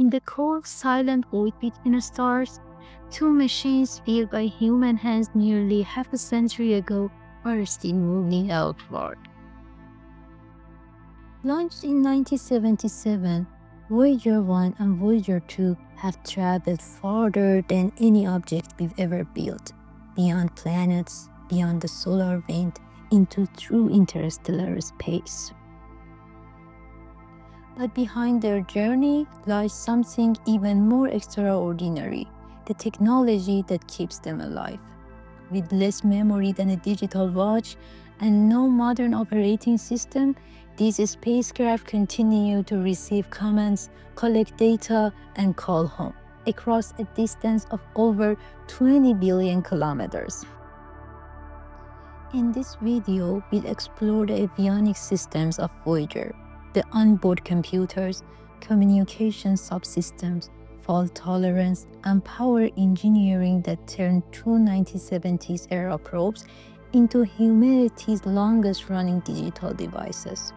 In the cold, silent void between stars, two machines built by human hands nearly half a century ago are still moving outward. Launched in 1977, Voyager 1 and Voyager 2 have traveled farther than any object we've ever built, beyond planets, beyond the solar wind, into true interstellar space. But behind their journey lies something even more extraordinary, the technology that keeps them alive. With less memory than a digital watch and no modern operating system, these spacecraft continue to receive commands, collect data, and call home across a distance of over 20 billion kilometers. In this video, we'll explore the avionics systems of Voyager, the onboard computers, communication subsystems, fault tolerance, and power engineering that turned two 1970s era probes into humanity's longest-running digital devices.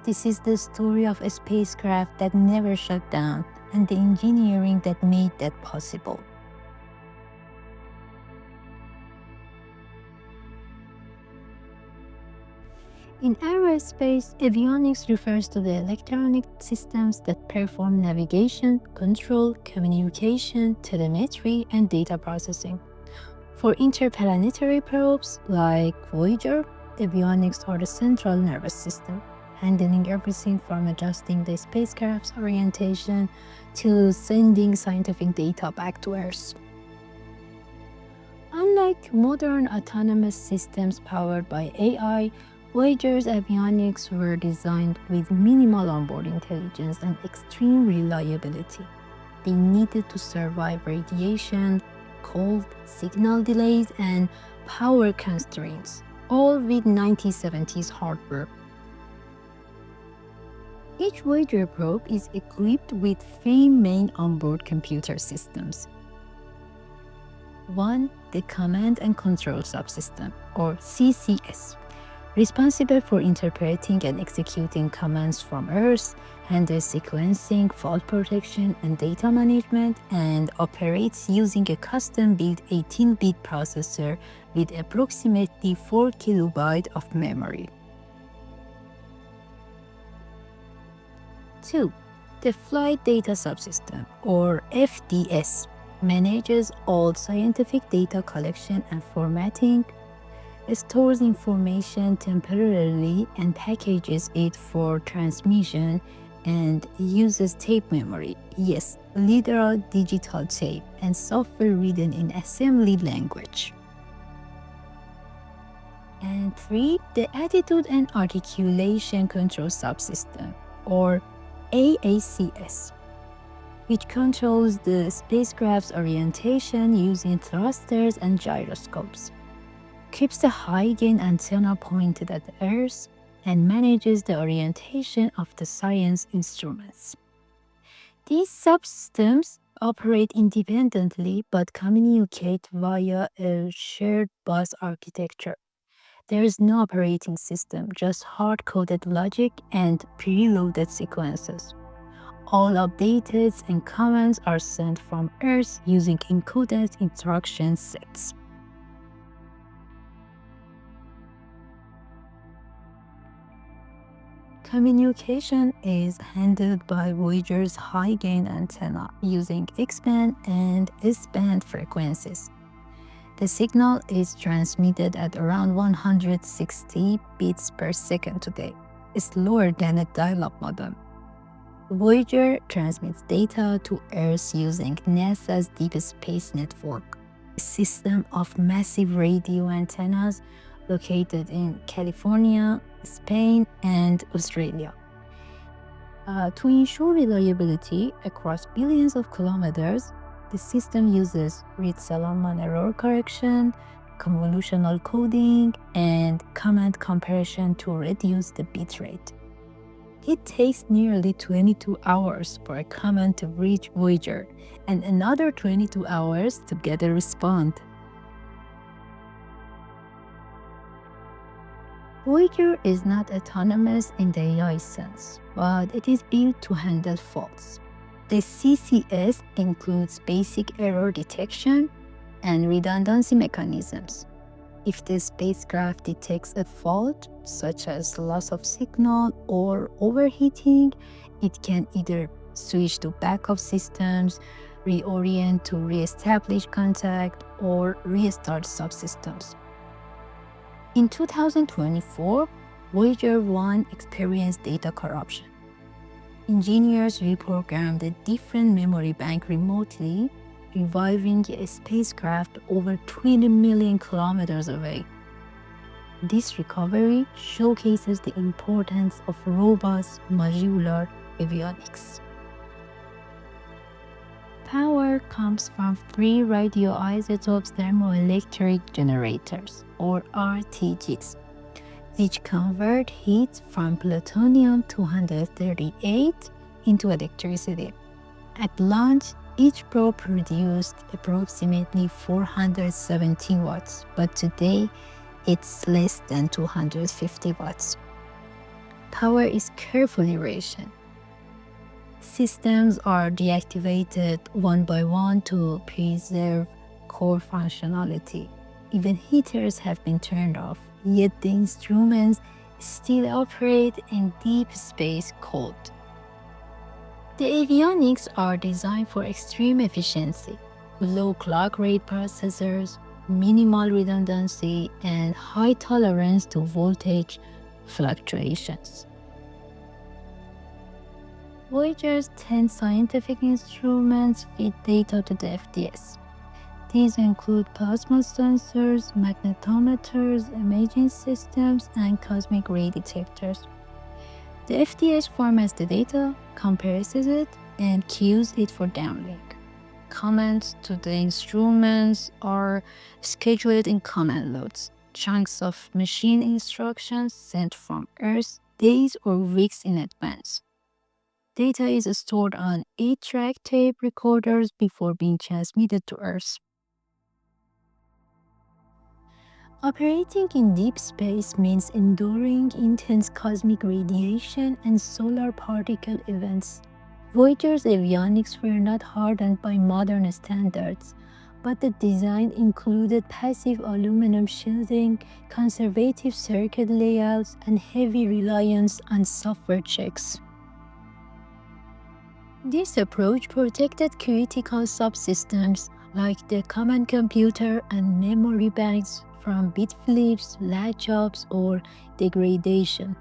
This is the story of a spacecraft that never shut down and the engineering that made that possible. In aerospace, avionics refers to the electronic systems that perform navigation, control, communication, telemetry, and data processing. For interplanetary probes like Voyager, avionics are the central nervous system, handling everything from adjusting the spacecraft's orientation to sending scientific data back to Earth. Unlike modern autonomous systems powered by AI, Voyager's avionics were designed with minimal onboard intelligence and extreme reliability. They needed to survive radiation, cold, signal delays, and power constraints, all with 1970s hardware. Each Voyager probe is equipped with three main onboard computer systems. 1. The Command and Control Subsystem, or CCS, responsible for interpreting and executing commands from Earth, handles sequencing, fault protection, and data management, and operates using a custom-built 18-bit processor with approximately 4 kilobytes of memory. 2. The Flight Data Subsystem, or FDS, manages all scientific data collection and formatting, stores information temporarily and packages it for transmission, and uses tape memory, yes, literal digital tape, and software written in assembly language. And 3. The Attitude and Articulation Control Subsystem, or AACS, which controls the spacecraft's orientation using thrusters and gyroscopes, keeps the high-gain antenna pointed at the Earth, and manages the orientation of the science instruments. These subsystems operate independently but communicate via a shared bus architecture. There is no operating system, just hard-coded logic and preloaded sequences. All updates and commands are sent from Earth using encoded instruction sets. Communication is handled by Voyager's high-gain antenna using X-band and S-band frequencies. The signal is transmitted at around 160 bits per second today, slower than a dial-up modem. Voyager transmits data to Earth using NASA's Deep Space Network, a system of massive radio antennas located in California, Spain, and Australia. To ensure reliability across billions of kilometers, the system uses Reed-Solomon error correction, convolutional coding, and command compression to reduce the bitrate. It takes nearly 22 hours for a command to reach Voyager, and another 22 hours to get a response. Voyager is not autonomous in the AI sense, but it is built to handle faults. The CCS includes basic error detection and redundancy mechanisms. If the spacecraft detects a fault, such as loss of signal or overheating, it can either switch to backup systems, reorient to reestablish contact, or restart subsystems. In 2024, Voyager 1 experienced data corruption. Engineers reprogrammed a different memory bank remotely, reviving a spacecraft over 20 million kilometers away. This recovery showcases the importance of robust modular avionics. Power comes from three radioisotope thermoelectric generators, or RTGs, which convert heat from plutonium-238 into electricity. At launch, each probe produced approximately 470 watts, but today it's less than 250 watts. Power is carefully rationed. Systems are deactivated one by one to preserve core functionality. Even heaters have been turned off, yet the instruments still operate in deep space cold. The avionics are designed for extreme efficiency, low clock rate processors, minimal redundancy, and high tolerance to voltage fluctuations. Voyager's 10 scientific instruments feed data to the FDS. These include plasma sensors, magnetometers, imaging systems, and cosmic ray detectors. The FDS formats the data, compresses it, and queues it for downlink. Commands to the instruments are scheduled in command loads, chunks of machine instructions sent from Earth days or weeks in advance. Data is stored on 8-track tape recorders before being transmitted to Earth. Operating in deep space means enduring intense cosmic radiation and solar particle events. Voyager's avionics were not hardened by modern standards, but the design included passive aluminum shielding, conservative circuit layouts, and heavy reliance on software checks. This approach protected critical subsystems like the command computer and memory banks from bit flips, latch-ups, or degradation.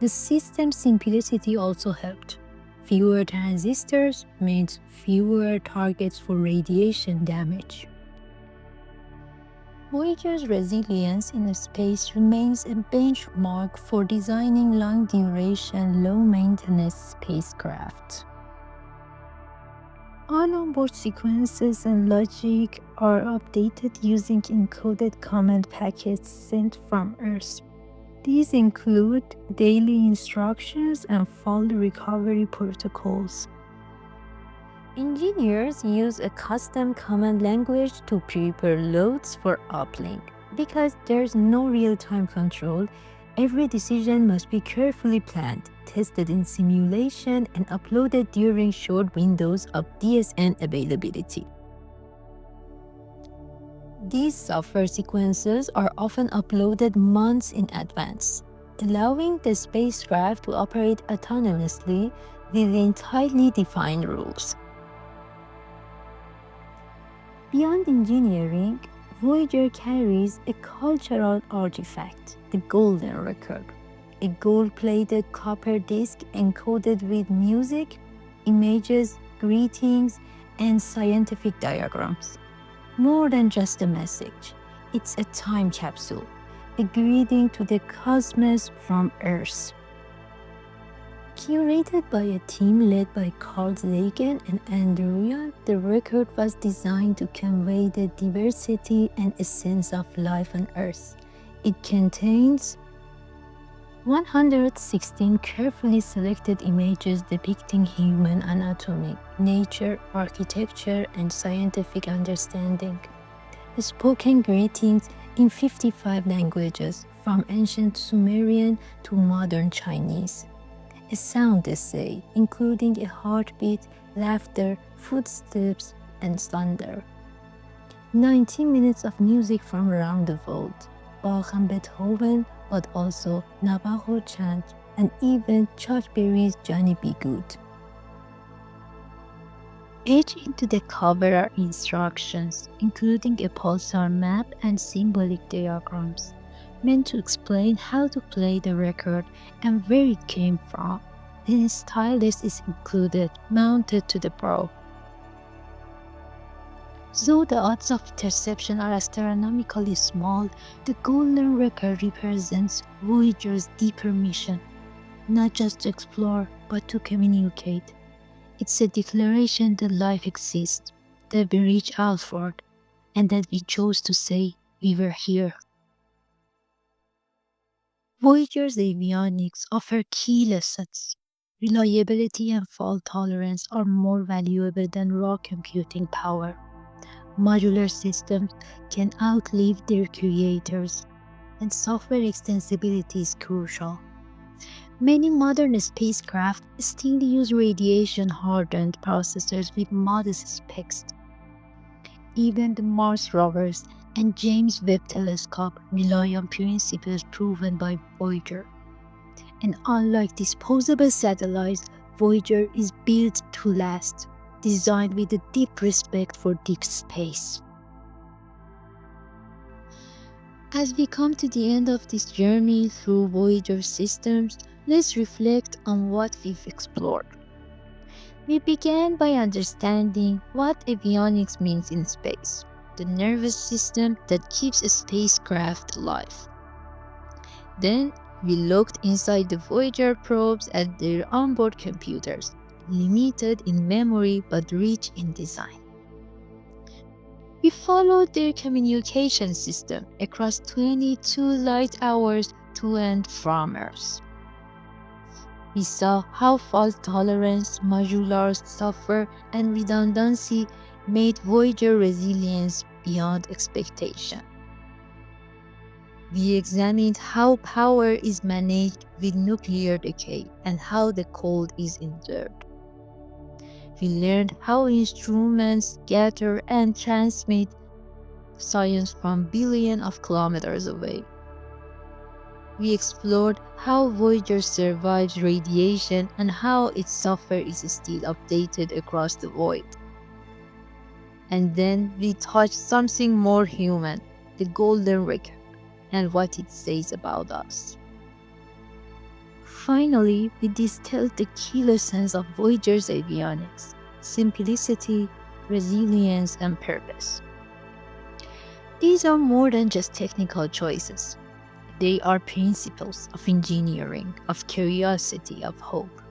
The system simplicity also helped. Fewer transistors means fewer targets for radiation damage. Voyager's resilience in space remains a benchmark for designing long-duration, low-maintenance spacecraft. All onboard sequences and logic are updated using encoded command packets sent from Earth. These include daily instructions and fault recovery protocols. Engineers use a custom command language to prepare loads for uplink. Because there's no real-time control, every decision must be carefully planned, tested in simulation, and uploaded during short windows of DSN availability. These software sequences are often uploaded months in advance, allowing the spacecraft to operate autonomously within tightly defined rules. Beyond engineering, Voyager carries a cultural artifact, the Golden Record, a gold-plated copper disc encoded with music, images, greetings, and scientific diagrams. More than just a message, it's a time capsule, a greeting to the cosmos from Earth. Curated by a team led by Carl Sagan and Andrew Young, the record was designed to convey the diversity and essence of life on Earth. It contains 116 carefully selected images depicting human anatomy, nature, architecture, and scientific understanding. Spoken greetings in 55 languages, from ancient Sumerian to modern Chinese. a sound essay, including a heartbeat, laughter, footsteps, and thunder. 90 minutes of music from around the world, Bach and Beethoven, but also Navajo chant and even Chuck Berry's Johnny B. Good. Etched into the cover are instructions, including a pulsar map and symbolic diagrams, meant to explain how to play the record and where it came from. A stylus is included, mounted to the probe. Though the odds of interception are astronomically small, the golden record represents Voyager's deeper mission, not just to explore, but to communicate. It's a declaration that life exists, that we reach out for it, and that we chose to say we were here. Voyager's avionics offer key lessons. Reliability and fault tolerance are more valuable than raw computing power. Modular systems can outlive their creators, and software extensibility is crucial. Many modern spacecraft still use radiation-hardened processors with modest specs. Even the Mars rovers and James Webb Telescope rely on principles proven by Voyager. And unlike disposable satellites, Voyager is built to last, designed with a deep respect for deep space. As we come to the end of this journey through Voyager systems, let's reflect on what we've explored. We began by understanding what avionics means in space, the nervous system that keeps a spacecraft alive. Then, we looked inside the Voyager probes at their onboard computers, limited in memory but rich in design. We followed their communication system across 22 light hours to and from Earth. We saw how fault tolerance, modular software, and redundancy made Voyager resilience beyond expectation. We examined how power is managed with nuclear decay and how the cold is endured. We learned how instruments gather and transmit science from billions of kilometers away. We explored how Voyager survives radiation and how its software is still updated across the void. And then we touched something more human, the golden record, and what it says about us. Finally, we distilled the key lessons of Voyager's avionics: simplicity, resilience, and purpose. These are more than just technical choices. They are principles of engineering, of curiosity, of hope.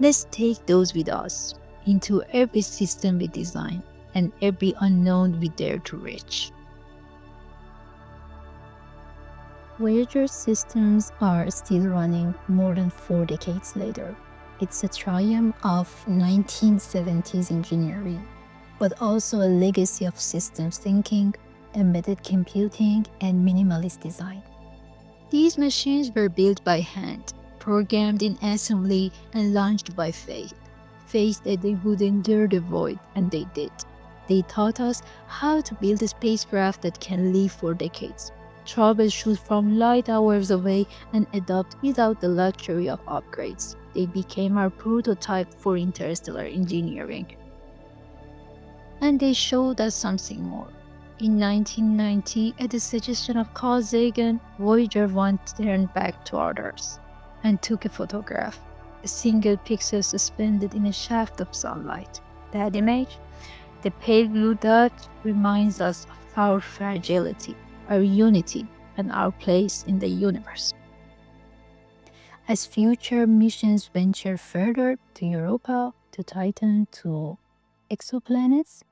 Let's take those with us into every system we design and every unknown we dare to reach. Voyager systems are still running more than 4 decades later. It's a triumph of 1970s engineering, but also a legacy of systems thinking, embedded computing, and minimalist design. These machines were built by hand, programmed in assembly, and launched by faith. Faith that they would endure the void, and they did. They taught us how to build a spacecraft that can live for decades, troubleshoot from light hours away, and adapt without the luxury of upgrades. They became our prototype for interstellar engineering. And they showed us something more. In 1990, at the suggestion of Carl Sagan, Voyager 1 turned back toward Earth and took a photograph, a single pixel suspended in a shaft of sunlight. That image, the pale blue dot, reminds us of our fragility, our unity, and our place in the universe. As future missions venture further to Europa, to Titan, to exoplanets,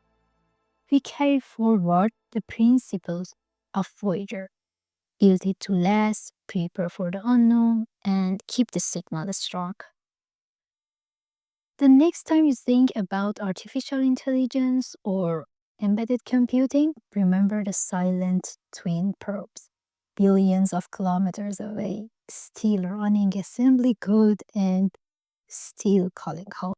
we carry forward the principles of Voyager, build it to last, prepare for the unknown, and keep the signal strong. The next time you think about artificial intelligence or embedded computing, remember the silent twin probes, billions of kilometers away, still running assembly code and still calling home.